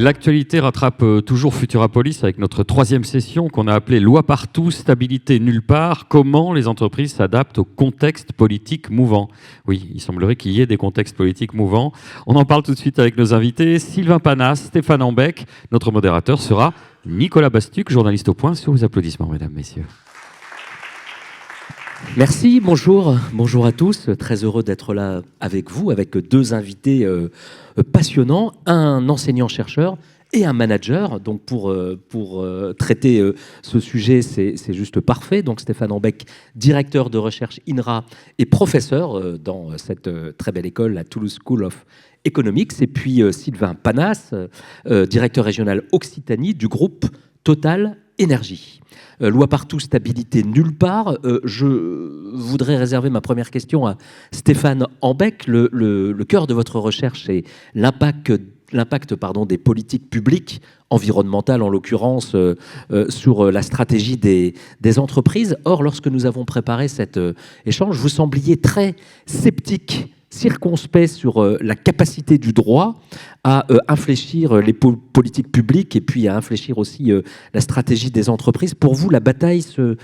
L'actualité rattrape toujours Futurapolis avec notre troisième session qu'on a appelée Loi partout, stabilité nulle part. Comment les entreprises s'adaptent au contexte politique mouvant? Oui, il semblerait qu'il y ait des contextes politiques mouvants. On en parle tout de suite avec nos invités. Sylvain Panas, Stéphane Ambec. Notre modérateur sera Nicolas Bastuc, journaliste au Point. Sur vos applaudissements, mesdames, messieurs. Merci, bonjour à tous. Très heureux d'être là avec vous, avec deux invités passionnants, un enseignant-chercheur et un manager. Donc pour traiter ce sujet, c'est juste parfait. Donc Stéphane Ambec, directeur de recherche INRA et professeur dans cette très belle école, la Toulouse School of Economics. Et puis Sylvain Panas, directeur régional Occitanie du groupe Total Énergie. Loi partout, stabilité nulle part. Je voudrais réserver ma première question à Stéphane Ambec. Le cœur de votre recherche, c'est l'impact des politiques publiques, environnementales en l'occurrence, sur la stratégie des entreprises. Or, lorsque nous avons préparé cet échange, vous sembliez très sceptique, circonspect sur la capacité du droit à infléchir les politiques publiques et puis à infléchir aussi la stratégie des entreprises. Pour vous, la bataille se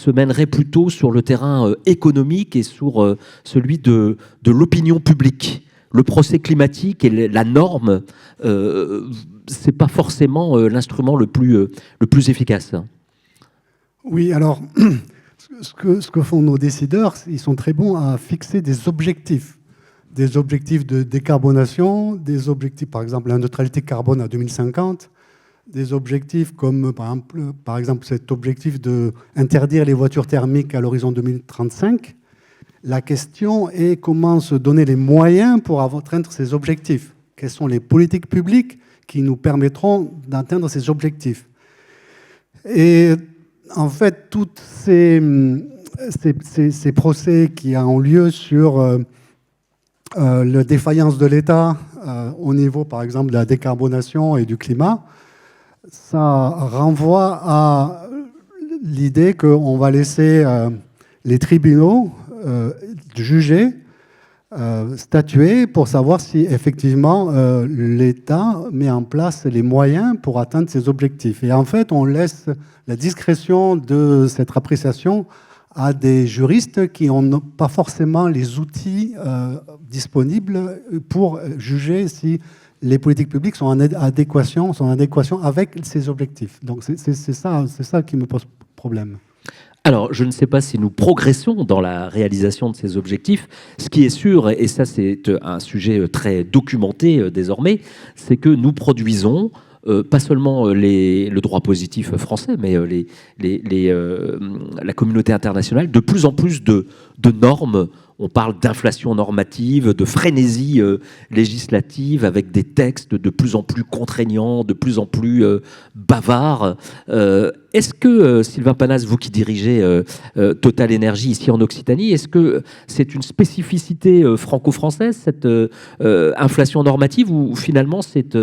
mènerait plutôt sur le terrain économique et sur celui de l'opinion publique. Le procès climatique et la norme, c'est pas forcément l'instrument le plus efficace. Oui, alors, ce que font nos décideurs, ils sont très bons à fixer des objectifs de décarbonation, des objectifs, par exemple, la neutralité carbone à 2050, des objectifs comme, par exemple cet objectif d'interdire les voitures thermiques à l'horizon 2035. La question est comment se donner les moyens pour atteindre ces objectifs. Quelles sont les politiques publiques qui nous permettront d'atteindre ces objectifs? Et en fait, tous ces procès qui ont lieu sur la défaillance de l'État au niveau, par exemple, de la décarbonation et du climat, ça renvoie à l'idée qu'on va laisser les tribunaux juger, statuer pour savoir si effectivement l'État met en place les moyens pour atteindre ses objectifs. Et en fait, on laisse la discrétion de cette appréciation à des juristes qui n'ont pas forcément les outils disponibles pour juger si les politiques publiques sont en adéquation avec ces objectifs. Donc c'est ça qui me pose problème. Alors, je ne sais pas si nous progressons dans la réalisation de ces objectifs. Ce qui est sûr, et ça c'est un sujet très documenté désormais, c'est que nous produisons pas seulement le droit positif français, mais la communauté internationale, de plus en plus de normes. On parle d'inflation normative, de frénésie législative, avec des textes de plus en plus contraignants, de plus en plus bavards. Est-ce que, Sylvain Panas, vous qui dirigez Total Énergie ici en Occitanie, est-ce que c'est une spécificité franco-française, cette inflation normative, ou finalement c'est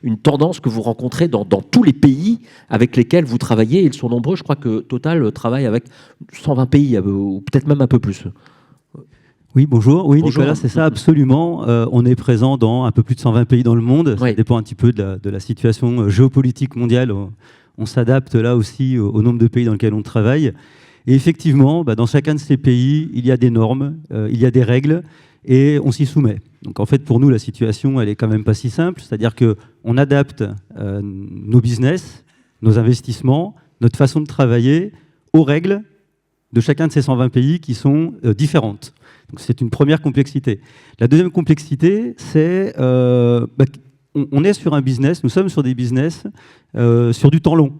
une tendance que vous rencontrez dans tous les pays avec lesquels vous travaillez? Ils sont nombreux, je crois que Total travaille avec 120 pays, ou peut-être même un peu plus. Oui, bonjour. Oui, Bonjour. Nicolas, c'est ça, absolument. On est présent dans un peu plus de 120 pays dans le monde. Oui. Ça dépend un petit peu de la situation géopolitique mondiale. On s'adapte là aussi au nombre de pays dans lesquels on travaille. Et effectivement, dans chacun de ces pays, il y a des normes, il y a des règles, et on s'y soumet. Donc en fait, pour nous, la situation, elle est quand même pas si simple. C'est-à-dire qu'on adapte nos business, nos investissements, notre façon de travailler aux règles de chacun de ces 120 pays qui sont différentes. Donc c'est une première complexité. La deuxième complexité, c'est on est sur un business, nous sommes sur des business sur du temps long.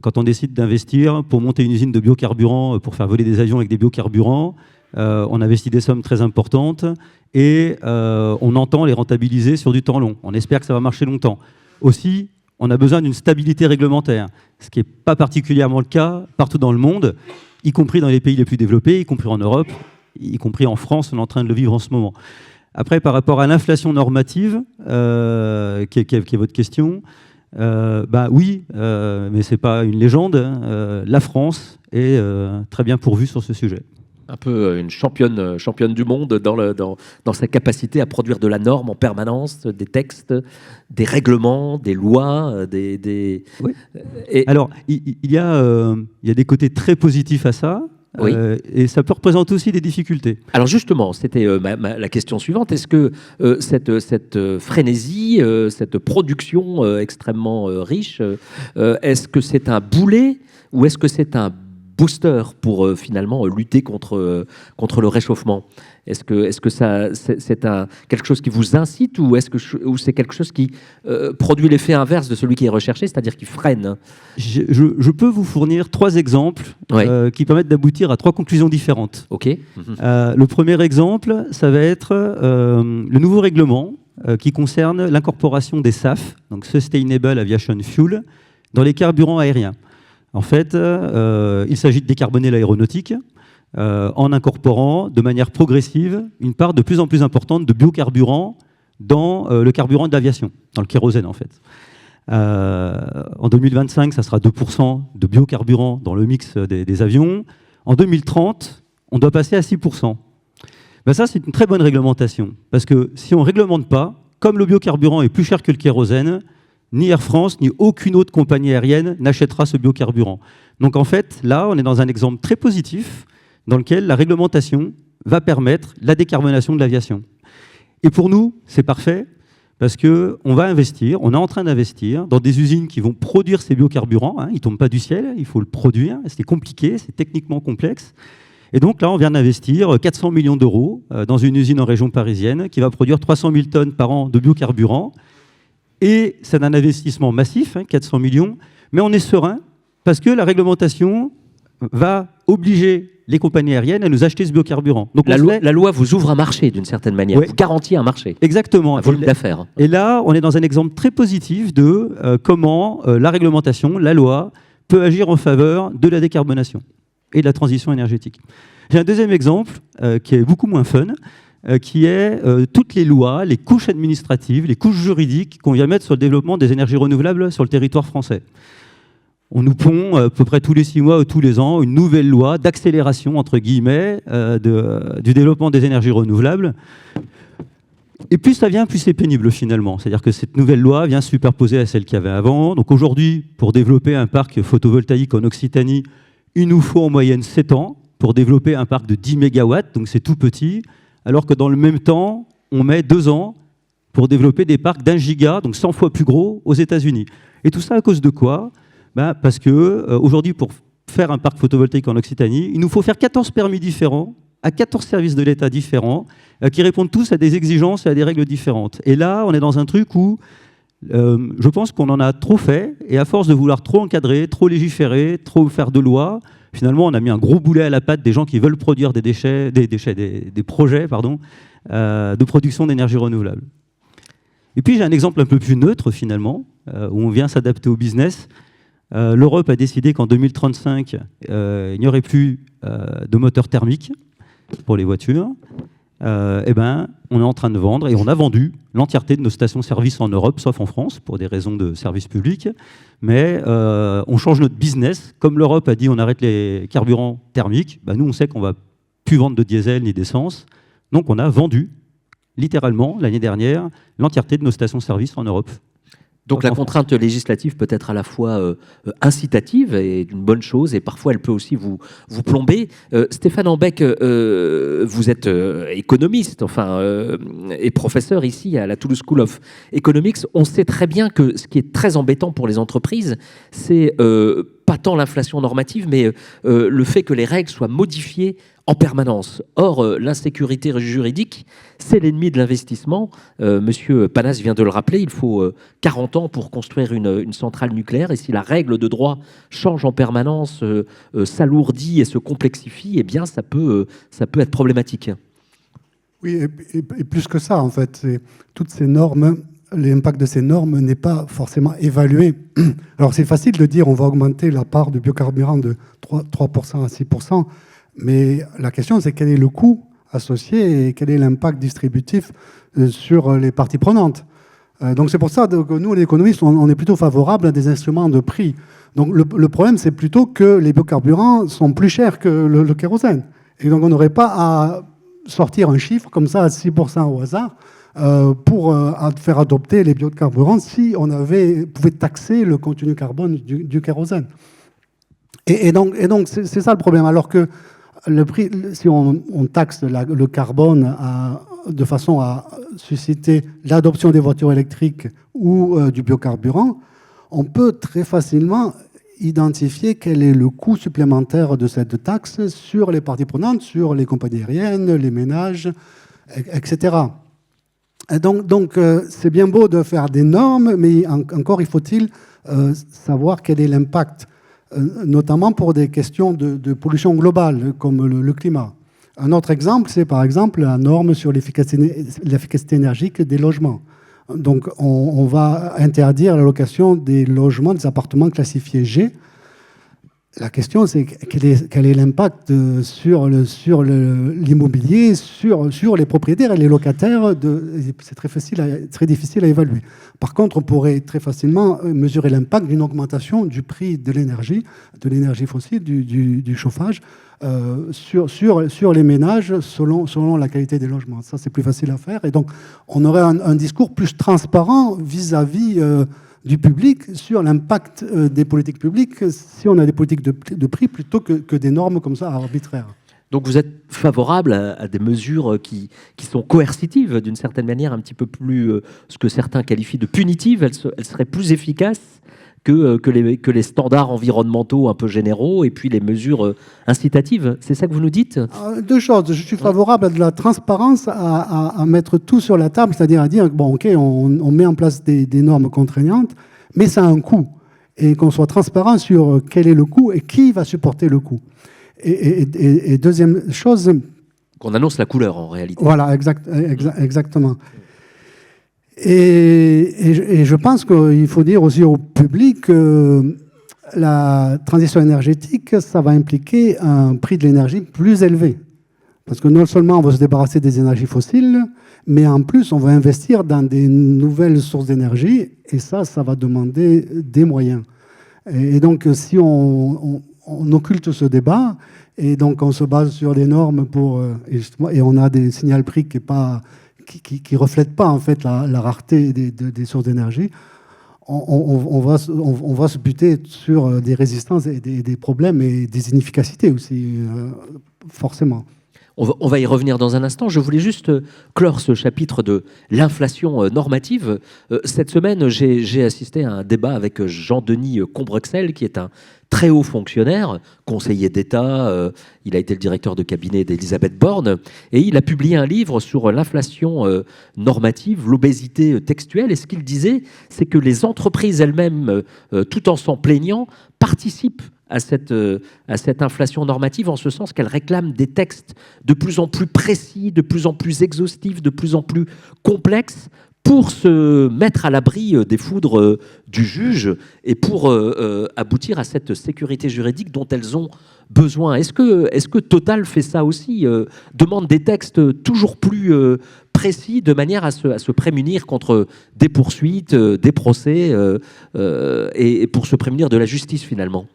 Quand on décide d'investir pour monter une usine de biocarburants, pour faire voler des avions avec des biocarburants, on investit des sommes très importantes et on entend les rentabiliser sur du temps long. On espère que ça va marcher longtemps. Aussi, on a besoin d'une stabilité réglementaire, ce qui n'est pas particulièrement le cas partout dans le monde, y compris dans les pays les plus développés, y compris en Europe, y compris en France, on est en train de le vivre en ce moment. Après, par rapport à l'inflation normative, qui est votre question, oui, mais ce n'est pas une légende, la France est très bien pourvue sur ce sujet. Un peu une championne du monde dans sa capacité à produire de la norme en permanence, des textes, des règlements, des lois, Oui. Et... Alors, il y a des côtés très positifs à ça. Oui. Et ça peut représenter aussi des difficultés. Alors justement, c'était la question suivante. Est-ce que cette frénésie, cette production extrêmement riche, est-ce que c'est un boulet ou est-ce que c'est un booster pour finalement lutter contre le réchauffement? Est-ce que c'est quelque chose qui vous incite ou ou c'est quelque chose qui produit l'effet inverse de celui qui est recherché, c'est-à-dire qui freine? Je peux vous fournir 3 exemples qui permettent d'aboutir à 3 conclusions différentes. Ok. Le premier exemple, ça va être le nouveau règlement qui concerne l'incorporation des SAF, donc Sustainable Aviation Fuel, dans les carburants aériens. En fait, il s'agit de décarboner l'aéronautique en incorporant de manière progressive une part de plus en plus importante de biocarburants dans le carburant de l'aviation, dans le kérosène en fait. En 2025, ça sera 2% de biocarburant dans le mix des avions. En 2030, on doit passer à 6%. Ben ça, c'est une très bonne réglementation, parce que si on ne réglemente pas, comme le biocarburant est plus cher que le kérosène, ni Air France, ni aucune autre compagnie aérienne n'achètera ce biocarburant. Donc en fait, là, on est dans un exemple très positif dans lequel la réglementation va permettre la décarbonation de l'aviation. Et pour nous, c'est parfait, parce qu'on va investir, on est en train d'investir dans des usines qui vont produire ces biocarburants. Ils ne tombent pas du ciel, il faut le produire. C'est compliqué, c'est techniquement complexe. Et donc là, on vient d'investir 400 millions d'euros dans une usine en région parisienne qui va produire 300 000 tonnes par an de biocarburants. Et c'est un investissement massif, 400 millions, mais on est serein parce que la réglementation va obliger les compagnies aériennes à nous acheter ce biocarburant. Donc la loi vous ouvre un marché d'une certaine manière, vous garantit un marché. Exactement. Un volume d'affaires. Et là, on est dans un exemple très positif de comment la réglementation, la loi, peut agir en faveur de la décarbonation et de la transition énergétique. J'ai un deuxième exemple qui est beaucoup moins fun, qui est toutes les lois, les couches administratives, les couches juridiques qu'on vient mettre sur le développement des énergies renouvelables sur le territoire français. On nous pond à peu près tous les 6 mois ou tous les ans une nouvelle loi d'accélération, entre guillemets, du développement des énergies renouvelables. Et plus ça vient, plus c'est pénible finalement. C'est-à-dire que cette nouvelle loi vient se superposer à celle qu'il y avait avant. Donc aujourd'hui, pour développer un parc photovoltaïque en Occitanie, il nous faut en moyenne 7 ans pour développer un parc de 10 MW, donc c'est tout petit, alors que dans le même temps, on met 2 ans pour développer des parcs d'1 giga, donc 100 fois plus gros, aux États-Unis. Et tout ça à cause de quoi ? Parce qu'aujourd'hui, pour faire un parc photovoltaïque en Occitanie, il nous faut faire 14 permis différents, à 14 services de l'État différents, qui répondent tous à des exigences et à des règles différentes. Et là, on est dans un truc où je pense qu'on en a trop fait, et à force de vouloir trop encadrer, trop légiférer, trop faire de lois, finalement, on a mis un gros boulet à la patte des gens qui veulent produire des projets de production d'énergie renouvelable. Et puis, j'ai un exemple un peu plus neutre, finalement, où on vient s'adapter au business. L'Europe a décidé qu'en 2035, il n'y aurait plus de moteurs thermiques pour les voitures. On est en train de vendre, et on a vendu l'entièreté de nos stations-service en Europe, sauf en France, pour des raisons de service public. Mais on change notre business. Comme l'Europe a dit on arrête les carburants thermiques, nous on sait qu'on ne va plus vendre de diesel ni d'essence. Donc on a vendu, littéralement, l'année dernière, l'entièreté de nos stations-service en Europe. Donc la contrainte législative peut être à la fois incitative et une bonne chose, et parfois elle peut aussi vous plomber. Stéphane Ambec, vous êtes économiste, et professeur ici à la Toulouse School of Economics. On sait très bien que ce qui est très embêtant pour les entreprises, c'est pas tant l'inflation normative, mais le fait que les règles soient modifiées en permanence. Or, l'insécurité juridique, c'est l'ennemi de l'investissement. Monsieur Panas vient de le rappeler, il faut 40 ans pour construire une centrale nucléaire, et si la règle de droit change en permanence, s'alourdit et se complexifie, eh bien, ça peut être problématique. Oui, et plus que ça, en fait, toutes ces normes, l'impact de ces normes n'est pas forcément évalué. Alors, c'est facile de dire on va augmenter la part du biocarburant de 3% à 6%, mais la question, c'est quel est le coût associé et quel est l'impact distributif sur les parties prenantes. Donc c'est pour ça que nous, les économistes, on est plutôt favorables à des instruments de prix. Donc le problème, c'est plutôt que les biocarburants sont plus chers que le kérosène. Et donc on n'aurait pas à sortir un chiffre comme ça à 6% au hasard pour faire adopter les biocarburants si on pouvait taxer le contenu carbone du kérosène. Et donc c'est ça le problème. Alors que le prix, si on taxe le carbone de façon à susciter l'adoption des voitures électriques ou du biocarburant, on peut très facilement identifier quel est le coût supplémentaire de cette taxe sur les parties prenantes, sur les compagnies aériennes, les ménages, etc. Et donc c'est bien beau de faire des normes, mais encore il faut-il savoir quel est l'impact, notamment pour des questions de pollution globale, comme le climat. Un autre exemple, c'est par exemple la norme sur l'efficacité énergique des logements. Donc on va interdire la location des logements, des appartements classifiés G. La question, c'est quel est l'impact sur l'immobilier, sur les propriétaires et les locataires. C'est très difficile à évaluer. Par contre, on pourrait très facilement mesurer l'impact d'une augmentation du prix de l'énergie fossile, du chauffage, sur les ménages selon la qualité des logements. Ça, c'est plus facile à faire. Et donc, on aurait un discours plus transparent vis-à-vis du public sur l'impact des politiques publiques si on a des politiques de prix plutôt que des normes comme ça arbitraires. Donc vous êtes favorable à des mesures qui sont coercitives d'une certaine manière, un petit peu plus, ce que certains qualifient de punitives, elles seraient plus efficaces que les standards environnementaux un peu généraux et puis les mesures incitatives. C'est ça que vous nous dites ? Deux choses. Je suis favorable à de la transparence, à mettre tout sur la table, c'est-à-dire à dire, bon, ok, on met en place des normes contraignantes, mais ça a un coût. Et qu'on soit transparent sur quel est le coût et qui va supporter le coût. Et deuxième chose... Qu'on annonce la couleur, en réalité. Voilà, exactement. Et je pense qu'il faut dire aussi au public que la transition énergétique, ça va impliquer un prix de l'énergie plus élevé. Parce que non seulement on va se débarrasser des énergies fossiles, mais en plus on va investir dans des nouvelles sources d'énergie, et ça va demander des moyens. Et donc si on occulte ce débat, et donc on se base sur des normes et on a des signaux prix qui reflètent pas en fait la rareté des sources d'énergie, on va se buter sur des résistances et des problèmes et des inefficacités aussi, forcément. On va y revenir dans un instant. Je voulais juste clore ce chapitre de l'inflation normative. Cette semaine, j'ai assisté à un débat avec Jean-Denis Combrexel, qui est un très haut fonctionnaire, conseiller d'État. Il a été le directeur de cabinet d'Elisabeth Borne. Et il a publié un livre sur l'inflation normative, l'obésité textuelle. Et ce qu'il disait, c'est que les entreprises elles-mêmes, tout en s'en plaignant, participent à cette inflation normative, en ce sens qu'elle réclame des textes de plus en plus précis, de plus en plus exhaustifs, de plus en plus complexes, pour se mettre à l'abri des foudres du juge et pour aboutir à cette sécurité juridique dont elles ont besoin. Est-ce que Total fait ça aussi, demande des textes toujours plus précis de manière à se prémunir contre des poursuites, des procès, et pour se prémunir de la justice finalement ?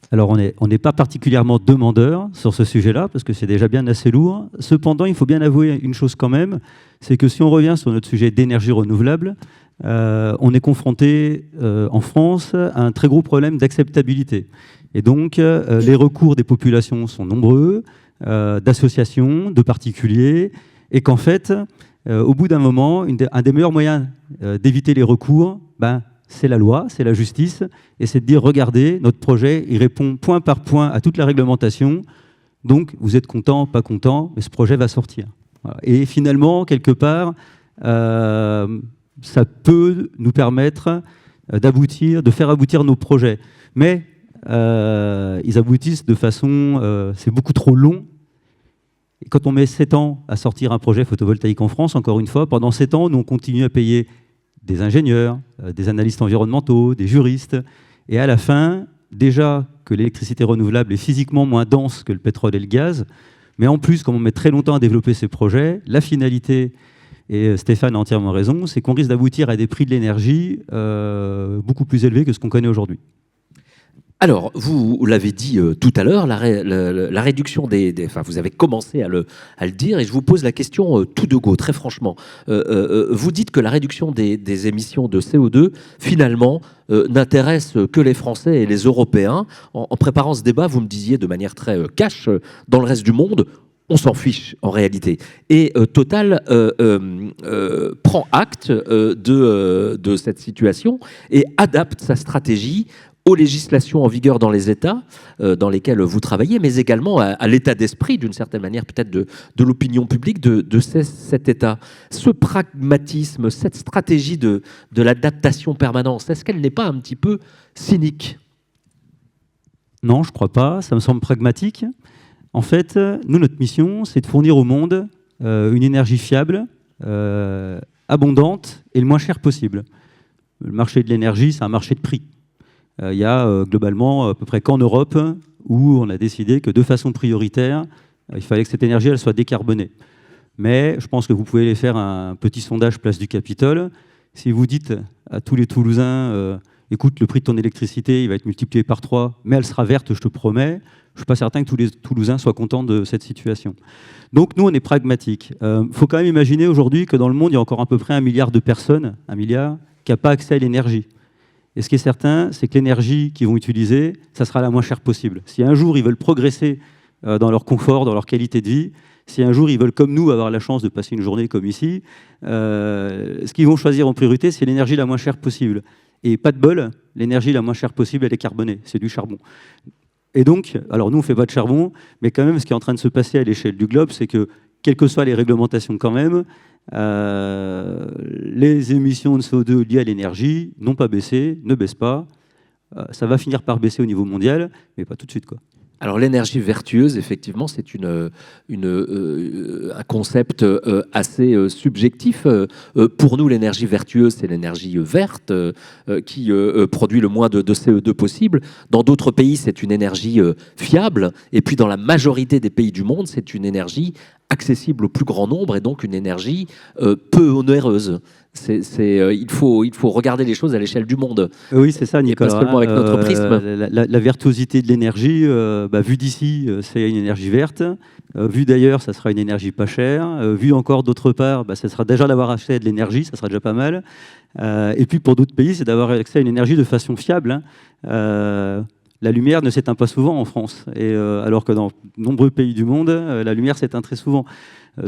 Alors, on n'est pas particulièrement demandeur sur ce sujet-là, parce que c'est déjà bien assez lourd. Cependant, il faut bien avouer une chose quand même, c'est que si on revient sur notre sujet d'énergie renouvelable, on est confronté en France à un très gros problème d'acceptabilité. Et donc, les recours des populations sont nombreux, d'associations, de particuliers, et qu'en fait, au bout d'un moment, un des meilleurs moyens d'éviter les recours, c'est la loi, c'est la justice, et c'est de dire, regardez, notre projet, il répond point par point à toute la réglementation, donc vous êtes content, pas content, mais ce projet va sortir. Voilà. Et finalement, quelque part, ça peut nous permettre de faire aboutir nos projets. Mais ils aboutissent de façon... c'est beaucoup trop long. Et quand on met 7 ans à sortir un projet photovoltaïque en France, encore une fois, pendant 7 ans, nous on continue à payer des ingénieurs, des analystes environnementaux, des juristes, et à la fin, déjà que l'électricité renouvelable est physiquement moins dense que le pétrole et le gaz, mais en plus, comme on met très longtemps à développer ces projets, la finalité, et Stéphane a entièrement raison, c'est qu'on risque d'aboutir à des prix de l'énergie beaucoup plus élevés que ce qu'on connaît aujourd'hui. Alors, vous l'avez dit tout à l'heure, la réduction enfin, vous avez commencé à le dire, et je vous pose la question tout de go, très franchement. Vous dites que la réduction des émissions de CO2, finalement, n'intéresse que les Français et les Européens. En préparant ce débat, vous me disiez de manière très cash, dans le reste du monde, on s'en fiche en réalité. Et Total prend acte de cette situation et adapte sa stratégie aux législations en vigueur dans les États dans lesquels vous travaillez, mais également à l'état d'esprit, d'une certaine manière, peut-être de l'opinion publique de cet État. Ce pragmatisme, cette stratégie de l'adaptation permanente, est-ce qu'elle n'est pas un petit peu cynique ? Non, je ne crois pas. Ça me semble pragmatique. En fait, nous, notre mission, c'est de fournir au monde une énergie fiable, abondante et le moins cher possible. Le marché de l'énergie, c'est un marché de prix. Il y a globalement à peu près qu'en Europe où on a décidé que de façon prioritaire, il fallait que cette énergie elle soit décarbonée. Mais je pense que vous pouvez aller faire un petit sondage place du Capitole. Si vous dites à tous les Toulousains, écoute, le prix de ton électricité, il va être multiplié par 3, mais elle sera verte, je te promets, je ne suis pas certain que tous les Toulousains soient contents de cette situation. Donc nous, on est pragmatiques. Faut quand même imaginer aujourd'hui que dans le monde, il y a encore à peu près 1 milliard de personnes, 1 milliard, qui n'ont pas accès à l'énergie. Et ce qui est certain, c'est que l'énergie qu'ils vont utiliser, ça sera la moins chère possible. Si un jour ils veulent progresser dans leur confort, dans leur qualité de vie, si un jour ils veulent, comme nous, avoir la chance de passer une journée comme ici, ce qu'ils vont choisir en priorité, c'est l'énergie la moins chère possible. Et pas de bol, l'énergie la moins chère possible, elle est carbonée, c'est du charbon. Et donc, alors nous, on ne fait pas de charbon, mais quand même, ce qui est en train de se passer à l'échelle du globe, c'est que, quelles que soient les réglementations quand même, les émissions de CO2 liées à l'énergie n'ont pas baissé, ne baissent pas. Ça va finir par baisser au niveau mondial, mais pas tout de suite, quoi. Alors l'énergie vertueuse, effectivement, c'est un concept assez subjectif. Pour nous, l'énergie vertueuse, c'est l'énergie verte qui produit le moins de CO2 possible. Dans d'autres pays, c'est une énergie fiable. Et puis dans la majorité des pays du monde, c'est une énergie accessible au plus grand nombre et donc une énergie peu onéreuse. Il faut regarder les choses à l'échelle du monde. Oui, c'est ça, Nicolas. Et pas seulement avec notre prisme. La virtuosité de l'énergie, vue d'ici, c'est une énergie verte. Vue d'ailleurs, ça sera une énergie pas chère. Vue encore d'autre part, ça sera déjà d'avoir accès à de l'énergie, ça sera déjà pas mal. Et puis pour d'autres pays, c'est d'avoir accès à une énergie de façon fiable. La lumière ne s'éteint pas souvent en France, alors que dans de nombreux pays du monde, la lumière s'éteint très souvent.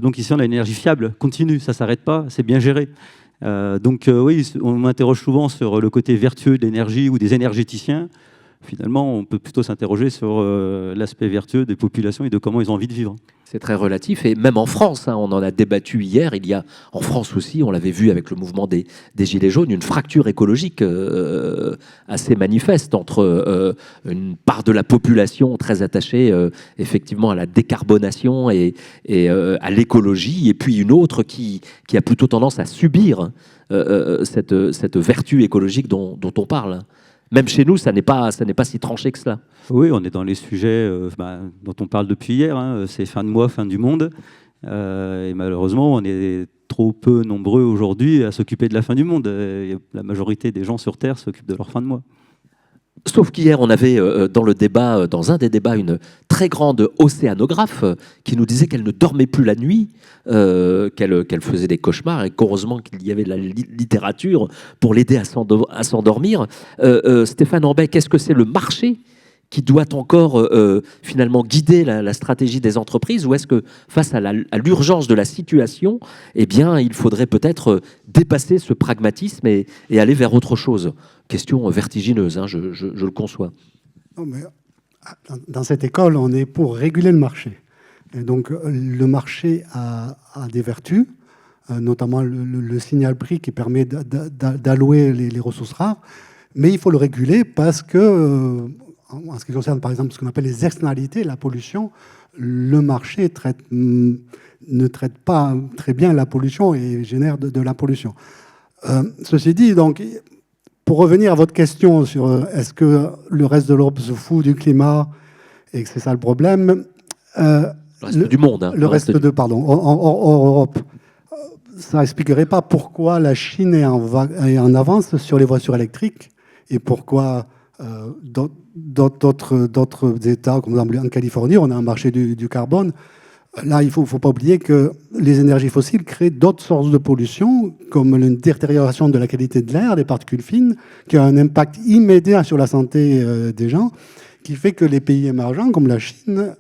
Donc ici, on a une énergie fiable, continue, ça ne s'arrête pas, c'est bien géré. Oui, on m'interroge souvent sur le côté vertueux de l'énergie ou des énergéticiens. Finalement, on peut plutôt s'interroger sur l'aspect vertueux des populations et de comment ils ont envie de vivre. C'est très relatif, et même en France, on en a débattu hier, il y a en France aussi, on l'avait vu avec le mouvement des Gilets jaunes, une fracture écologique assez manifeste entre une part de la population très attachée effectivement à la décarbonation et à l'écologie, et puis une autre qui a plutôt tendance à subir cette vertu écologique dont on parle. Même chez nous, ça n'est pas si tranché que cela. Oui, on est dans les sujets dont on parle depuis hier. C'est fin de mois, fin du monde. Et malheureusement, on est trop peu nombreux aujourd'hui à s'occuper de la fin du monde. La majorité des gens sur Terre s'occupent de leur fin de mois. Sauf qu'hier, on avait dans un des débats, une très grande océanographe qui nous disait qu'elle ne dormait plus la nuit, qu'elle faisait des cauchemars, et qu'heureusement qu'il y avait de la littérature pour l'aider à s'endormir. Stéphane Ambec, est-ce que c'est le marché qui doit encore finalement guider la stratégie des entreprises, ou est-ce que face à l'urgence de la situation, eh bien, il faudrait peut-être dépasser ce pragmatisme et aller vers autre chose? Question vertigineuse, je le conçois. Non, mais dans cette école, on est pour réguler le marché. Et donc, le marché a des vertus, notamment le signal prix qui permet d'allouer les ressources rares, mais il faut le réguler parce que, en ce qui concerne par exemple ce qu'on appelle les externalités, la pollution, le marché ne traite pas très bien la pollution et génère de la pollution. Ceci dit, donc, pour revenir à votre question sur est-ce que le reste de l'Europe se fout du climat et que c'est ça le problème, le reste du monde. Le reste de, pardon, hors Europe. Ça n'expliquerait pas pourquoi la Chine est en avance sur les voitures électriques et pourquoi d'autres États, comme par exemple en Californie, on a un marché du carbone. Là, il ne faut pas oublier que les énergies fossiles créent d'autres sources de pollution, comme une détérioration de la qualité de l'air, des particules fines, qui a un impact immédiat sur la santé des gens, qui fait que les pays émergents, comme la Chine,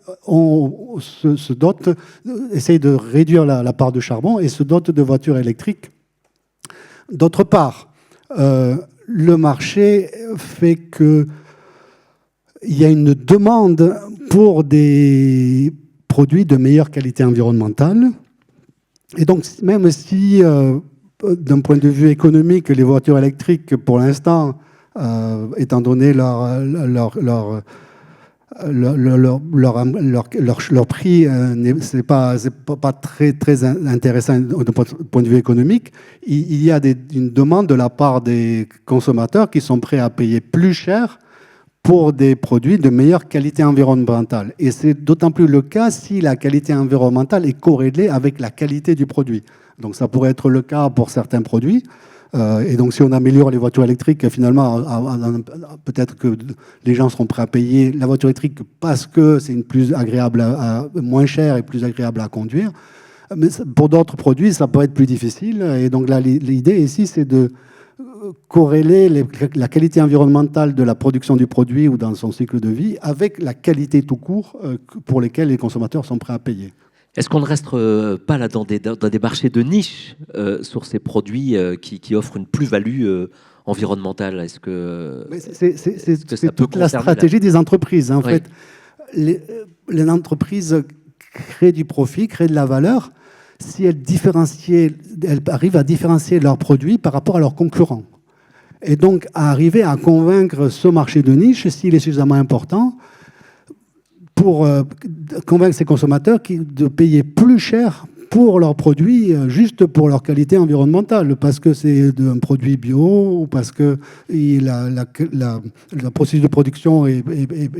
essayent de réduire la part de charbon et se dotent de voitures électriques. D'autre part, le marché fait qu'il y a une demande pour des produits de meilleure qualité environnementale. Et donc, même si, d'un point de vue économique, les voitures électriques, pour l'instant, étant donné leur prix, c'est pas très intéressant d'un point de vue économique, il y a une demande de la part des consommateurs qui sont prêts à payer plus cher pour des produits de meilleure qualité environnementale. Et c'est d'autant plus le cas si la qualité environnementale est corrélée avec la qualité du produit. Donc ça pourrait être le cas pour certains produits. Et donc si on améliore les voitures électriques, finalement, peut-être que les gens seront prêts à payer la voiture électrique parce que c'est plus agréable, moins cher et plus agréable à conduire. Mais pour d'autres produits, ça peut être plus difficile. Et donc là, l'idée ici, c'est de corréler la qualité environnementale de la production du produit ou dans son cycle de vie avec la qualité tout court pour lesquelles les consommateurs sont prêts à payer. Est-ce qu'on ne reste pas là dans des marchés de niche sur ces produits qui offrent une plus-value environnementale? Est-ce que c'est toute la stratégie des entreprises. En fait, les entreprises créent du profit, créent de la valeur si elles arrivent à différencier leurs produits par rapport à leurs concurrents. Et donc, à arriver à convaincre ce marché de niche, s'il est suffisamment important, pour convaincre ces consommateurs de payer plus cher pour leurs produits, juste pour leur qualité environnementale, parce que c'est un produit bio ou parce que la processus de production est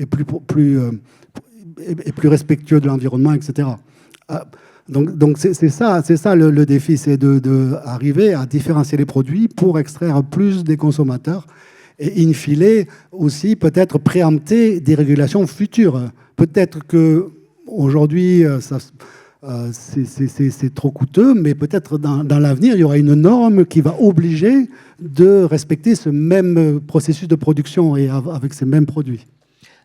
plus respectueux de l'environnement, etc. Donc c'est ça le défi, c'est d'arriver à différencier les produits pour extraire plus des consommateurs et in fine aussi peut-être préempter des régulations futures. Peut-être qu'aujourd'hui, c'est trop coûteux, mais peut-être dans l'avenir, il y aura une norme qui va obliger de respecter ce même processus de production et avec ces mêmes produits.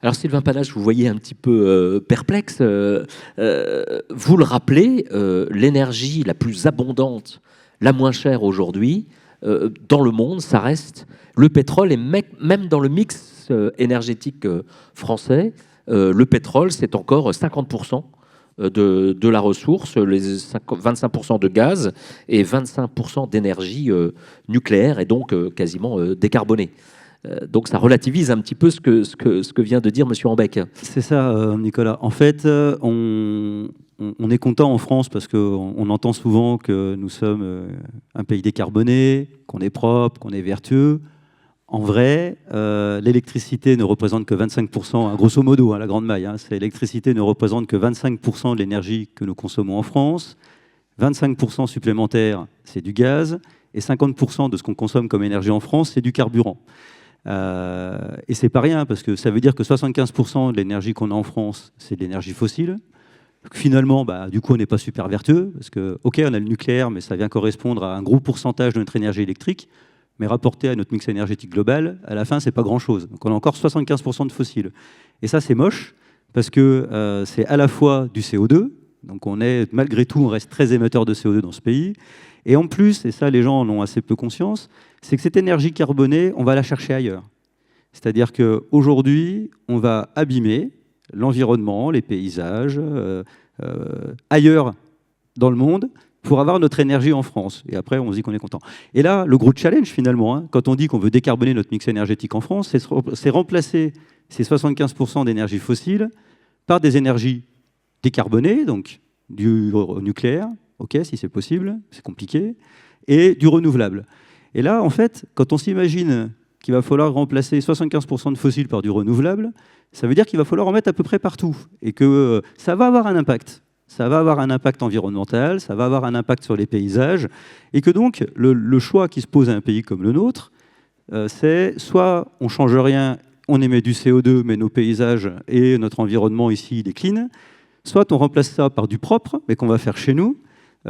Alors Sylvain Panache, vous voyez un petit peu perplexe. Vous le rappelez, l'énergie la plus abondante, la moins chère aujourd'hui, dans le monde, ça reste le pétrole. Et même dans le mix énergétique français, le pétrole, c'est encore 50% de la ressource, les 25% de gaz et 25% d'énergie nucléaire et donc quasiment décarbonée. Donc ça relativise un petit peu ce que vient de dire M. Ambec. C'est ça, Nicolas. En fait, on est content en France parce qu'on entend souvent que nous sommes un pays décarboné, qu'on est propre, qu'on est vertueux. En vrai, l'électricité ne représente que 25%, grosso modo, la grande maille. L'électricité ne représente que 25% de l'énergie que nous consommons en France. 25% supplémentaires, c'est du gaz. Et 50% de ce qu'on consomme comme énergie en France, c'est du carburant. Et c'est pas rien, parce que ça veut dire que 75% de l'énergie qu'on a en France, c'est de l'énergie fossile. Finalement, du coup, on n'est pas super vertueux, parce que, OK, on a le nucléaire, mais ça vient correspondre à un gros pourcentage de notre énergie électrique. Mais rapporté à notre mix énergétique global, à la fin, c'est pas grand-chose. Donc on a encore 75% de fossiles. Et ça, c'est moche, parce que c'est à la fois du CO2, donc malgré tout, on reste très émetteur de CO2 dans ce pays. Et en plus, et ça, les gens en ont assez peu conscience, c'est que cette énergie carbonée, on va la chercher ailleurs. C'est-à-dire qu'aujourd'hui, on va abîmer l'environnement, les paysages, ailleurs dans le monde, pour avoir notre énergie en France. Et après, on se dit qu'on est content. Et là, le gros challenge, finalement, quand on dit qu'on veut décarboner notre mix énergétique en France, c'est remplacer ces 75% d'énergie fossile par des énergies décarbonées, donc du nucléaire, OK, si c'est possible, c'est compliqué, et du renouvelable. Et là, en fait, quand on s'imagine qu'il va falloir remplacer 75% de fossiles par du renouvelable, ça veut dire qu'il va falloir en mettre à peu près partout, et que ça va avoir un impact. Ça va avoir un impact environnemental, ça va avoir un impact sur les paysages, et que donc le choix qui se pose à un pays comme le nôtre, c'est soit on ne change rien on émet du CO2, mais nos paysages et notre environnement ici déclinent. Soit on remplace ça par du propre, mais qu'on va faire chez nous,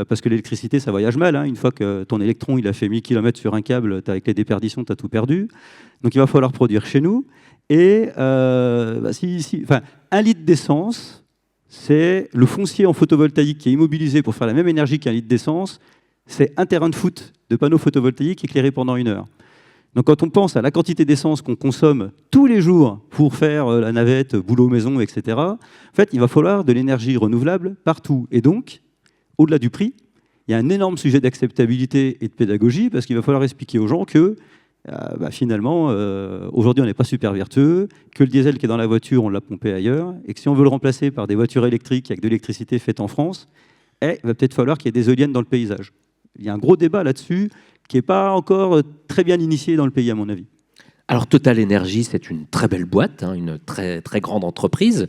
parce que l'électricité, ça voyage mal. Une fois que ton électron il a fait 1000 km sur un câble, avec les déperditions, tu as tout perdu. Donc il va falloir produire chez nous. Et 1 litre d'essence, c'est le foncier en photovoltaïque qui est immobilisé pour faire la même énergie qu'un litre d'essence. C'est un terrain de foot de panneaux photovoltaïques éclairés pendant 1 heure. Donc quand on pense à la quantité d'essence qu'on consomme tous les jours pour faire la navette, boulot, maison, etc., en fait, il va falloir de l'énergie renouvelable partout. Et donc, au-delà du prix, il y a un énorme sujet d'acceptabilité et de pédagogie, parce qu'il va falloir expliquer aux gens que finalement, aujourd'hui, on n'est pas super vertueux, que le diesel qui est dans la voiture, on l'a pompé ailleurs, et que si on veut le remplacer par des voitures électriques avec de l'électricité faite en France, il va peut-être falloir qu'il y ait des éoliennes dans le paysage. Il y a un gros débat là-dessus qui n'est pas encore très bien initié dans le pays, à mon avis. Alors Total Energy, c'est une très belle boîte, une très, très grande entreprise,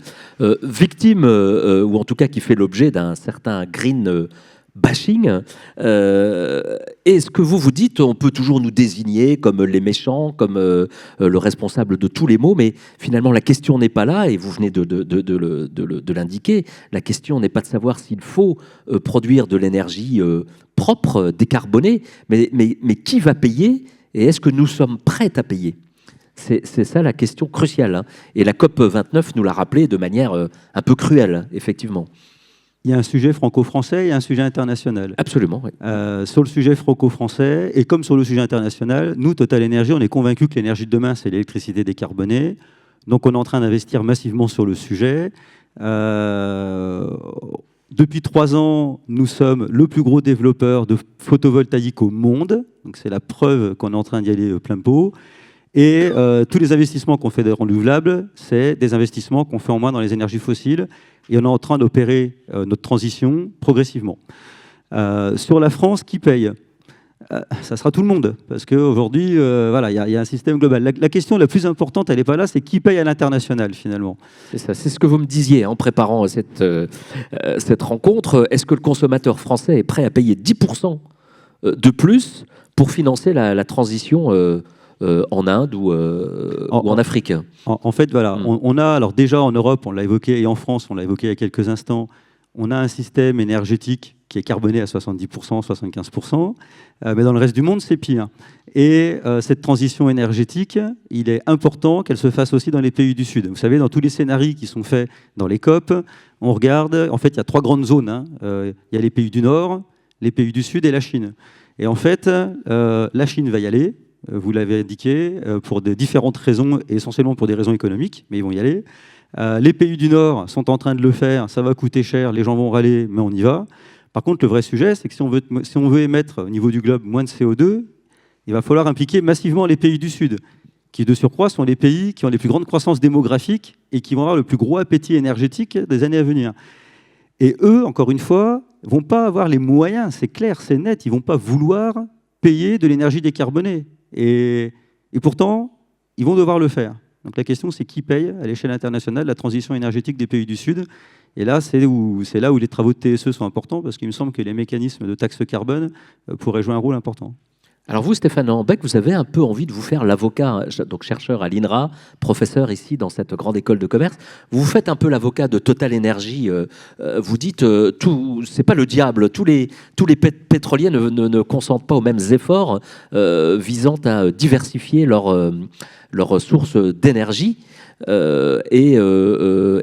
victime, ou en tout cas qui fait l'objet d'un certain green bashing. Est-ce que vous vous dites, on peut toujours nous désigner comme les méchants, comme le responsable de tous les maux, mais finalement la question n'est pas là, et vous venez de l'indiquer, la question n'est pas de savoir s'il faut produire de l'énergie propre, décarbonée, mais qui va payer, et est-ce que nous sommes prêts à payer ? C'est ça la question cruciale. Et la COP29 nous l'a rappelé de manière un peu cruelle, effectivement. Il y a un sujet franco-français et un sujet international. Absolument, oui. Sur le sujet franco-français, et comme sur le sujet international, nous, Total Energy, on est convaincus que l'énergie de demain, c'est l'électricité décarbonée. Donc on est en train d'investir massivement sur le sujet. Depuis 3 ans, nous sommes le plus gros développeur de photovoltaïque au monde. Donc c'est la preuve qu'on est en train d'y aller plein pot. Et tous les investissements qu'on fait des renouvelables, c'est des investissements qu'on fait en moins dans les énergies fossiles. Et on est en train d'opérer notre transition progressivement. Sur la France, qui paye ? Ça sera tout le monde. Parce qu'aujourd'hui, il y a un système global. La question la plus importante, elle n'est pas là, c'est qui paye à l'international, finalement. C'est ça, c'est ce que vous me disiez en préparant cette rencontre. Est-ce que le consommateur français est prêt à payer 10% de plus pour financer la transition en Inde ou en Afrique? En fait, voilà, on a, alors déjà en Europe, on l'a évoqué, et en France, on l'a évoqué il y a quelques instants, on a un système énergétique qui est carboné à 70%, 75%, mais dans le reste du monde, c'est pire. Et cette transition énergétique, il est important qu'elle se fasse aussi dans les pays du Sud. Vous savez, dans tous les scénarios qui sont faits dans les COP, on regarde, en fait, il y a 3 grandes zones. Il y a les pays du Nord, les pays du Sud et la Chine. Et en fait, la Chine va y aller, vous l'avez indiqué, pour de différentes raisons, et essentiellement pour des raisons économiques, mais ils vont y aller. Les pays du Nord sont en train de le faire, ça va coûter cher, les gens vont râler, mais on y va. Par contre, le vrai sujet, c'est que si on veut émettre au niveau du globe moins de CO2, il va falloir impliquer massivement les pays du Sud, qui de surcroît sont les pays qui ont les plus grandes croissances démographiques et qui vont avoir le plus gros appétit énergétique des années à venir. Et eux, encore une fois, ne vont pas avoir les moyens, c'est clair, c'est net, ils ne vont pas vouloir payer de l'énergie décarbonée. Et pourtant, ils vont devoir le faire. Donc la question, c'est qui paye à l'échelle internationale la transition énergétique des pays du Sud. Et là, c'est là où les travaux de TSE sont importants, parce qu'il me semble que les mécanismes de taxe carbone pourraient jouer un rôle important. Alors vous, Stéphane Lambec, vous avez un peu envie de vous faire l'avocat, donc chercheur à l'INRA, professeur ici dans cette grande école de commerce. Vous vous faites un peu l'avocat de Total Energy. Vous dites, c'est pas le diable. Tous les pétroliers ne consentent pas aux mêmes efforts visant à diversifier leurs sources d'énergie.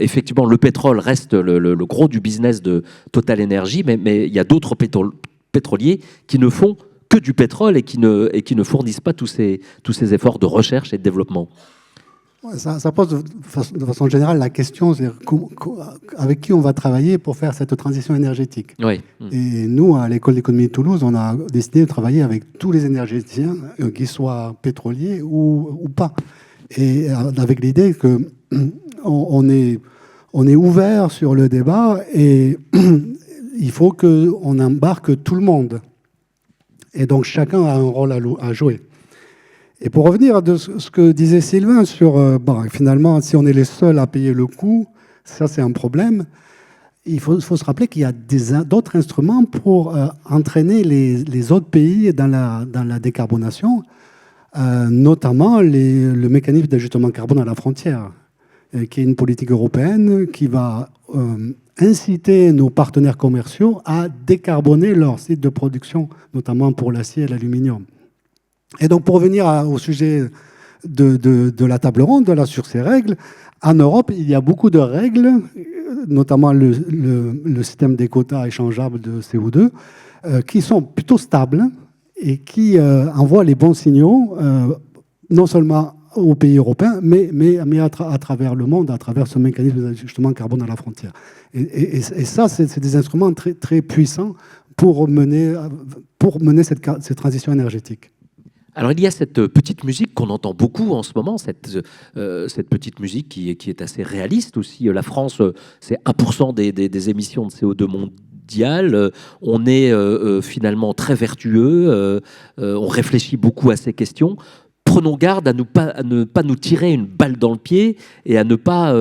Effectivement, le pétrole reste le gros du business de Total Energy, mais il y a d'autres pétroliers qui ne font que du pétrole et qui ne fournissent pas tous ces efforts de recherche et de développement. Ça pose de façon générale la question, c'est avec qui on va travailler pour faire cette transition énergétique. Oui. Et nous, à l'École d'économie de Toulouse, on a décidé de travailler avec tous les énergéticiens, qu'ils soient pétroliers ou pas. Et avec l'idée qu'on est ouvert sur le débat et il faut qu'on embarque tout le monde. Et donc, chacun a un rôle à jouer. Et pour revenir à ce que disait Sylvain sur, finalement, si on est les seuls à payer le coût, ça, c'est un problème. Il faut se rappeler qu'il y a d'autres instruments pour entraîner les autres pays dans la décarbonation. notamment le mécanisme d'ajustement carbone à la frontière, qui est une politique européenne qui va inciter nos partenaires commerciaux à décarboner leurs sites de production, notamment pour l'acier et l'aluminium. Et donc, pour revenir au sujet de la table ronde, là, sur ces règles, en Europe, il y a beaucoup de règles, notamment le système des quotas échangeables de CO2, qui sont plutôt stables et qui envoient les bons signaux, non seulement aux pays européens, mais à travers le monde, à travers ce mécanisme d'ajustement carbone à la frontière. Et ça, c'est des instruments très, très puissants pour mener cette transition énergétique. Alors, il y a cette petite musique qu'on entend beaucoup en ce moment, cette petite musique qui est assez réaliste aussi. La France, c'est 1% des émissions de CO2 mondiales. On est finalement très vertueux. On réfléchit beaucoup à ces questions. Prenons garde à ne pas nous tirer une balle dans le pied et à ne pas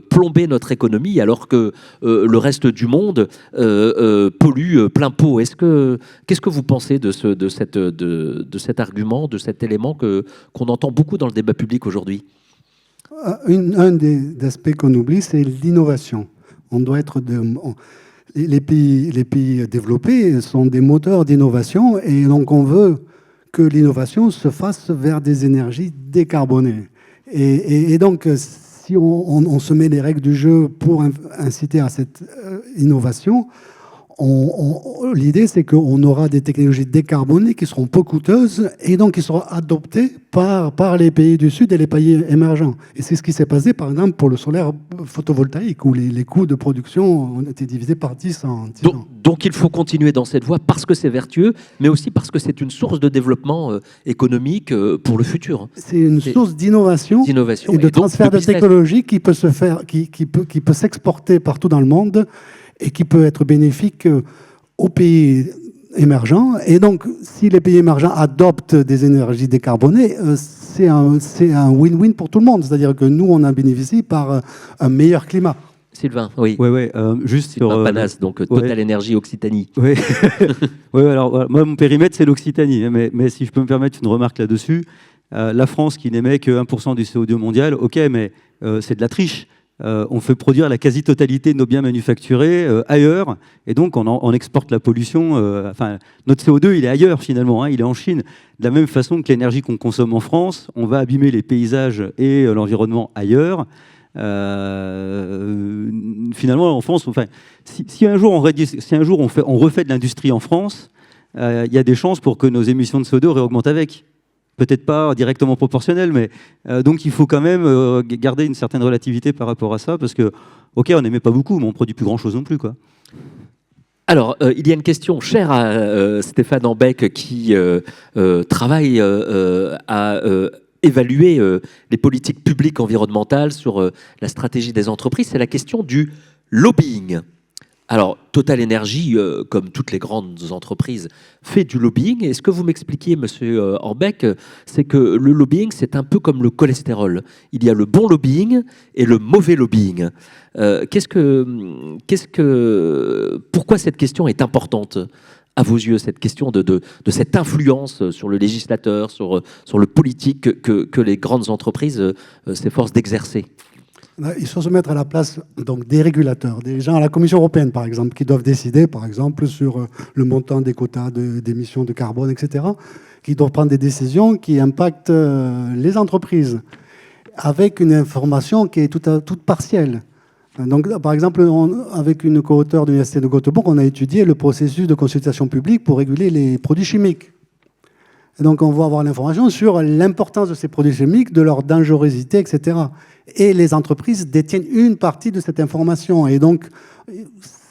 plomber notre économie alors que le reste du monde pollue plein pot. Qu'est-ce que vous pensez de cet argument, de cet élément qu'on entend beaucoup dans le débat public aujourd'hui ? Un des aspects qu'on oublie, c'est l'innovation. On doit être les pays développés sont des moteurs d'innovation et donc on veut que l'innovation se fasse vers des énergies décarbonées. Et donc, si on se met les règles du jeu pour inciter à cette innovation, l'idée, c'est qu'on aura des technologies décarbonées qui seront peu coûteuses et donc qui seront adoptées par les pays du Sud et les pays émergents. Et c'est ce qui s'est passé, par exemple, pour le solaire photovoltaïque, où les coûts de production ont été divisés par 10 en 10 ans. Donc il faut continuer dans cette voie parce que c'est vertueux, mais aussi parce que c'est une source de développement économique pour le futur. C'est une source d'innovation et de transfert de technologie qui peut se faire, qui peut s'exporter partout dans le monde et qui peut être bénéfique aux pays émergents. Et donc, si les pays émergents adoptent des énergies décarbonées, c'est un win-win pour tout le monde. C'est-à-dire que nous, on en bénéficie par un meilleur climat. Sylvain, oui. Ouais, juste Sylvain sur Panas, donc Total Énergie Occitanie. Oui, alors moi, mon périmètre, c'est l'Occitanie. Mais si je peux me permettre une remarque là-dessus, la France qui n'émet que 1% du CO2 mondial, ok, mais c'est de la triche. On fait produire la quasi-totalité de nos biens manufacturés ailleurs, et donc on exporte la pollution. Notre CO2, il est ailleurs finalement, il est en Chine. De la même façon que l'énergie qu'on consomme en France, on va abîmer les paysages et l'environnement ailleurs. Finalement, en France, si un jour on refait de l'industrie en France, il y a des chances pour que nos émissions de CO2 réaugmentent avec. Peut-être pas directement proportionnel, mais donc il faut quand même garder une certaine relativité par rapport à ça, parce que, ok, on n'aimait pas beaucoup, mais on ne produit plus grand-chose non plus, quoi. Alors, il y a une question chère à Stéphane Ambec qui travaille à évaluer les politiques publiques environnementales sur la stratégie des entreprises, c'est la question du lobbying. Alors, Total Énergie, comme toutes les grandes entreprises, fait du lobbying. Et ce que vous m'expliquiez, monsieur Ambec, c'est que le lobbying, c'est un peu comme le cholestérol. Il y a le bon lobbying et le mauvais lobbying. Pourquoi cette question est importante à vos yeux, cette question de cette influence sur le législateur, sur le politique que les grandes entreprises s'efforcent d'exercer ? Il faut se mettre à la place donc, des régulateurs, des gens à la Commission européenne, par exemple, qui doivent décider, par exemple, sur le montant des quotas d'émissions de carbone, etc., qui doivent prendre des décisions qui impactent les entreprises, avec une information qui est toute partielle. Donc, par exemple, avec une co-auteure de l'Université de Göteborg, on a étudié le processus de consultation publique pour réguler les produits chimiques. Et donc, on va avoir l'information sur l'importance de ces produits chimiques, de leur dangerosité, etc. Et les entreprises détiennent une partie de cette information. Et donc,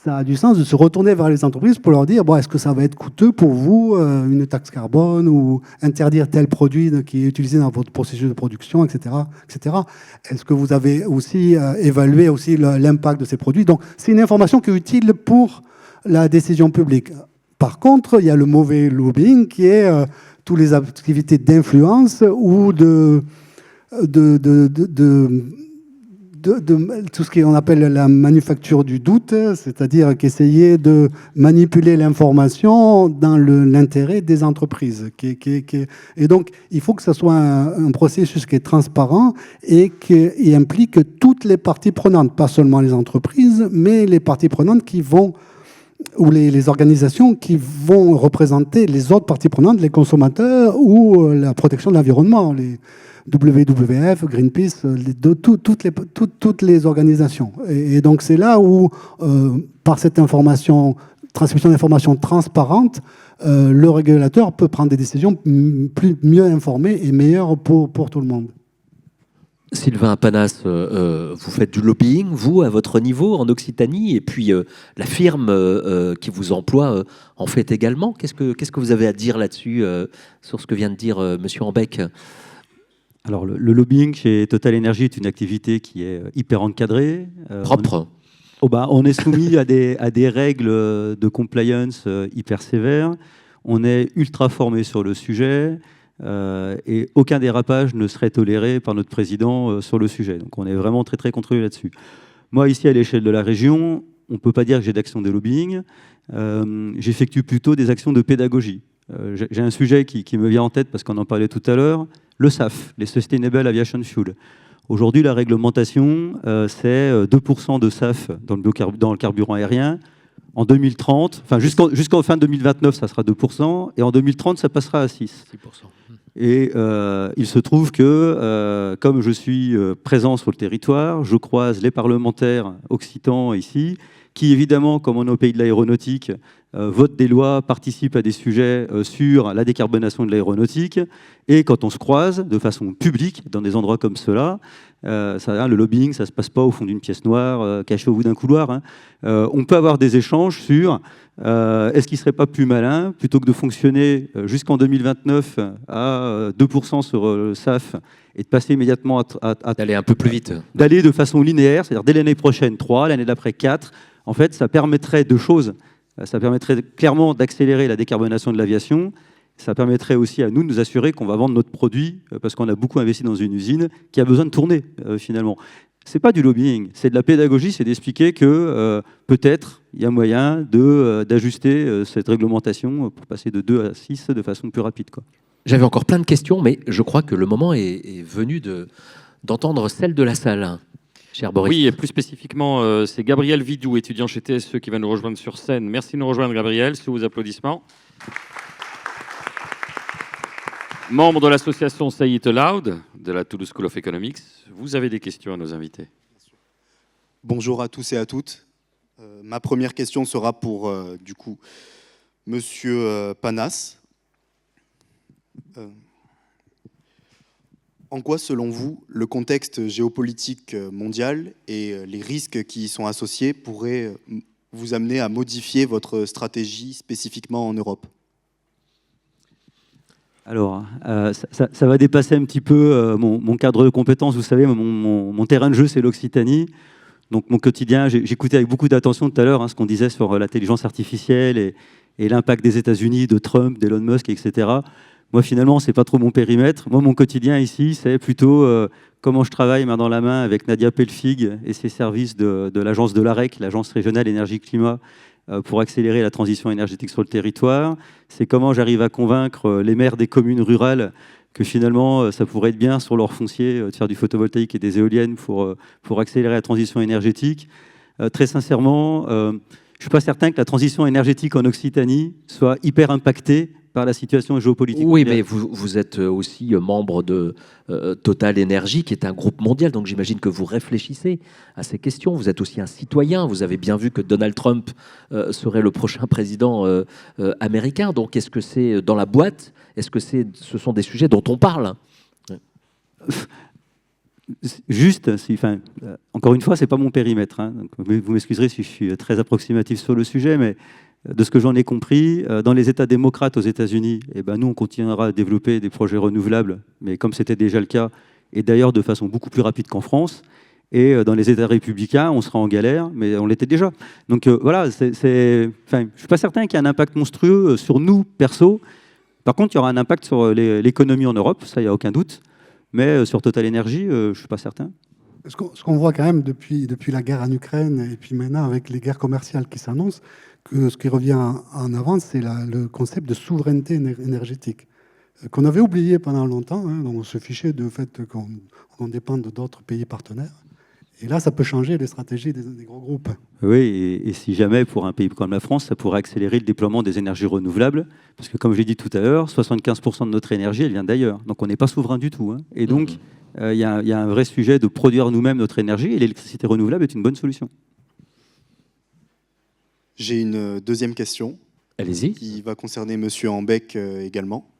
ça a du sens de se retourner vers les entreprises pour leur dire, est-ce que ça va être coûteux pour vous, une taxe carbone, ou interdire tel produit qui est utilisé dans votre processus de production, etc. etc. Est-ce que vous avez aussi évalué aussi l'impact de ces produits? Donc, c'est une information qui est utile pour la décision publique. Par contre, il y a le mauvais lobbying qui est toutes les activités d'influence ou tout ce qu'on appelle la manufacture du doute, c'est-à-dire qu'essayer de manipuler l'information dans l'intérêt des entreprises. Et donc, il faut que ce soit un processus qui est transparent et qui implique toutes les parties prenantes, pas seulement les entreprises, mais les parties prenantes qui vont, ou les organisations qui vont représenter les autres parties prenantes, les consommateurs ou la protection de l'environnement, les WWF, Greenpeace, toutes les organisations. Et donc c'est là où, par cette transmission d'informations transparentes, le régulateur peut prendre des décisions mieux informées et meilleures pour tout le monde. Sylvain Panas, vous faites du lobbying, vous, à votre niveau, en Occitanie, et puis la firme qui vous emploie en fait également. Qu'est-ce que vous avez à dire là-dessus, sur ce que vient de dire Monsieur Ambec? Alors, le lobbying chez Total Energy est une activité qui est hyper encadrée. Propre. On est soumis à des règles de compliance hyper sévères. On est ultra formé sur le sujet. Et aucun dérapage ne serait toléré par notre président sur le sujet. Donc on est vraiment très très contrôlé là-dessus. Moi, ici, à l'échelle de la région, on ne peut pas dire que j'ai d'action de lobbying. J'effectue plutôt des actions de pédagogie. J'ai un sujet qui me vient en tête parce qu'on en parlait tout à l'heure, le SAF, les Sustainable Aviation Fuel. Aujourd'hui, la réglementation, c'est 2% de SAF dans le carburant aérien. En 2030, enfin jusqu'en fin 2029, ça sera 2%, et en 2030, ça passera à 6%. Et il se trouve que, comme je suis présent sur le territoire, je croise les parlementaires occitans ici, qui évidemment, comme on est au pays de l'aéronautique, votent des lois, participent à des sujets sur la décarbonation de l'aéronautique. Et quand on se croise de façon publique dans des endroits comme ceux-là, le lobbying, ça ne se passe pas au fond d'une pièce noire, cachée au bout d'un couloir. Hein. On peut avoir des échanges sur est-ce qu'il ne serait pas plus malin, plutôt que de fonctionner jusqu'en 2029 à 2% sur le SAF et de passer immédiatement à d'aller un peu plus vite. D'aller de façon linéaire, c'est-à-dire dès l'année prochaine 3, l'année d'après 4. En fait, ça permettrait deux choses. Ça permettrait clairement d'accélérer la décarbonation de l'aviation. Ça permettrait aussi à nous de nous assurer qu'on va vendre notre produit parce qu'on a beaucoup investi dans une usine qui a besoin de tourner finalement. C'est pas du lobbying, c'est de la pédagogie, c'est d'expliquer que peut-être il y a moyen d'ajuster cette réglementation pour passer de 2 à 6 de façon plus rapide, quoi. J'avais encore plein de questions, mais je crois que le moment est venu d'entendre celle de la salle. Cher Boris. Oui, et plus spécifiquement, c'est Gabriel Vidou, étudiant chez TSE, qui va nous rejoindre sur scène. Merci de nous rejoindre, Gabriel, sous vos applaudissements. Membre de l'association Say It Aloud, de la Toulouse School of Economics. Vous avez des questions à nos invités. Bonjour à tous et à toutes. Ma première question sera pour, du coup, Monsieur Panas. En quoi, selon vous, le contexte géopolitique mondial et les risques qui y sont associés pourraient vous amener à modifier votre stratégie spécifiquement en Europe ? Alors, ça va dépasser un petit peu mon cadre de compétences. Vous savez, mon terrain de jeu, c'est l'Occitanie. Donc, mon quotidien, j'écoutais avec beaucoup d'attention tout à l'heure ce qu'on disait sur l'intelligence artificielle et l'impact des États-Unis, de Trump, d'Elon Musk, etc. Moi, finalement, ce n'est pas trop mon périmètre. Moi, mon quotidien ici, c'est plutôt comment je travaille main dans la main avec Nadia Pelfig et ses services de l'agence de l'AREC, l'Agence régionale énergie-climat, pour accélérer la transition énergétique sur le territoire. C'est comment j'arrive à convaincre les maires des communes rurales que finalement, ça pourrait être bien sur leur foncier de faire du photovoltaïque et des éoliennes pour accélérer la transition énergétique. Très sincèrement, je ne suis pas certain que la transition énergétique en Occitanie soit hyper impactée par la situation géopolitique. Oui, mais vous êtes aussi membre de Total Energy, qui est un groupe mondial, donc j'imagine que vous réfléchissez à ces questions. Vous êtes aussi un citoyen, vous avez bien vu que Donald Trump serait le prochain président américain, donc est-ce que c'est dans la boîte? Est-ce que ce sont des sujets dont on parle? Juste, encore une fois, ce n'est pas mon périmètre, hein, donc vous m'excuserez si je suis très approximatif sur le sujet, mais de ce que j'en ai compris, dans les États démocrates aux États-Unis, nous, on continuera à développer des projets renouvelables, mais comme c'était déjà le cas, et d'ailleurs de façon beaucoup plus rapide qu'en France. Et dans les États républicains, on sera en galère, mais on l'était déjà. Donc voilà, je ne suis pas certain qu'il y ait un impact monstrueux sur nous, perso. Par contre, il y aura un impact sur l'économie en Europe, ça, il n'y a aucun doute. Mais sur Total Energy, je ne suis pas certain. Ce qu'on voit quand même depuis la guerre en Ukraine et puis maintenant avec les guerres commerciales qui s'annoncent, que ce qui revient en avant, c'est le concept de souveraineté énergétique, qu'on avait oublié pendant longtemps. Hein, on se fichait du fait qu'on dépend d'autres pays partenaires. Et là, ça peut changer les stratégies des gros groupes. Oui, et si jamais, pour un pays comme la France, ça pourrait accélérer le déploiement des énergies renouvelables, parce que comme je l'ai dit tout à l'heure, 75% de notre énergie, elle vient d'ailleurs. Donc on n'est pas souverain du tout. Hein. Et donc, il y a un vrai sujet de produire nous-mêmes notre énergie, et l'électricité renouvelable est une bonne solution. J'ai une deuxième question. Allez-y. Qui va concerner Monsieur Ambec également.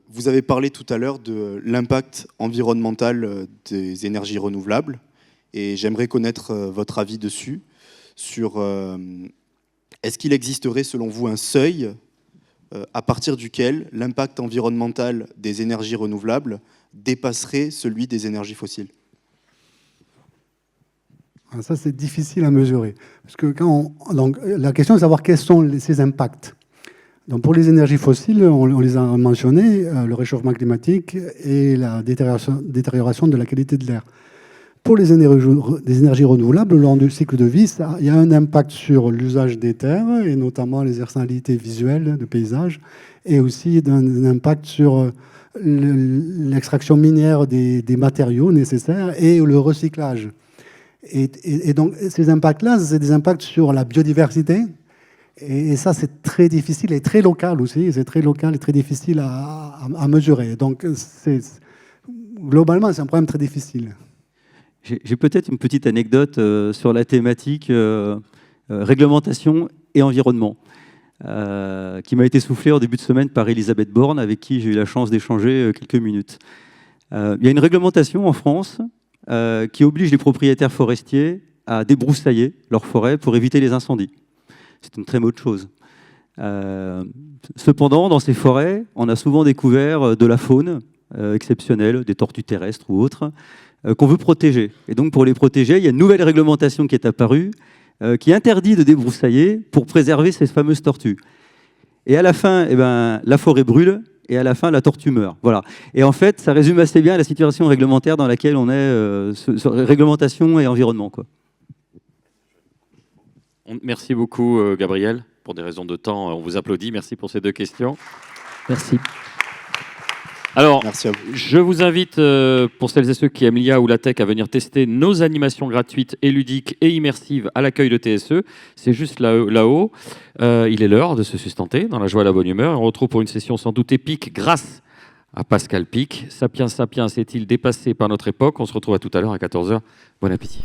Vous avez parlé tout à l'heure de l'impact environnemental des énergies renouvelables. Et j'aimerais connaître votre avis dessus, sur est-ce qu'il existerait selon vous un seuil à partir duquel l'impact environnemental des énergies renouvelables dépasserait celui des énergies fossiles? Ça, c'est difficile à mesurer. Parce que donc, la question est de savoir quels sont ces impacts. Donc, pour les énergies fossiles, on les a mentionnés, le réchauffement climatique et la détérioration de la qualité de l'air. Pour les énergies renouvelables, lors du cycle de vie, il y a un impact sur l'usage des terres, et notamment les externalités visuelles de paysages, et aussi un impact sur l'extraction minière des matériaux nécessaires et le recyclage. Et donc, ces impacts-là, c'est des impacts sur la biodiversité, et ça, c'est très difficile et très local aussi. C'est très local et très difficile à mesurer. Donc, globalement, c'est un problème très difficile. J'ai peut-être une petite anecdote sur la thématique réglementation et environnement, qui m'a été soufflée en début de semaine par Elisabeth Borne, avec qui j'ai eu la chance d'échanger quelques minutes. Il y a une réglementation en France qui oblige les propriétaires forestiers à débroussailler leurs forêts pour éviter les incendies. C'est une très bonne chose. Cependant, dans ces forêts, on a souvent découvert de la faune exceptionnelle, des tortues terrestres ou autres, qu'on veut protéger. Et donc, pour les protéger, il y a une nouvelle réglementation qui est apparue, qui interdit de débroussailler pour préserver ces fameuses tortues. Et à la fin, la forêt brûle, et à la fin, la tortue meurt. Voilà. Et en fait, ça résume assez bien la situation réglementaire dans laquelle on est, sur réglementation et environnement, quoi. Merci beaucoup, Gabriel. Pour des raisons de temps, on vous applaudit. Merci pour ces deux questions. Merci. Alors, Merci à vous. je vous invite, pour celles et ceux qui aiment l'IA ou la tech, à venir tester nos animations gratuites et ludiques et immersives à l'accueil de TSE. C'est juste là-haut. Il est l'heure de se sustenter dans la joie et la bonne humeur. On retrouve pour une session sans doute épique grâce à Pascal Pic. Sapiens Sapiens est-il dépassé par notre époque? On se retrouve à tout à l'heure à 14h. Bon appétit.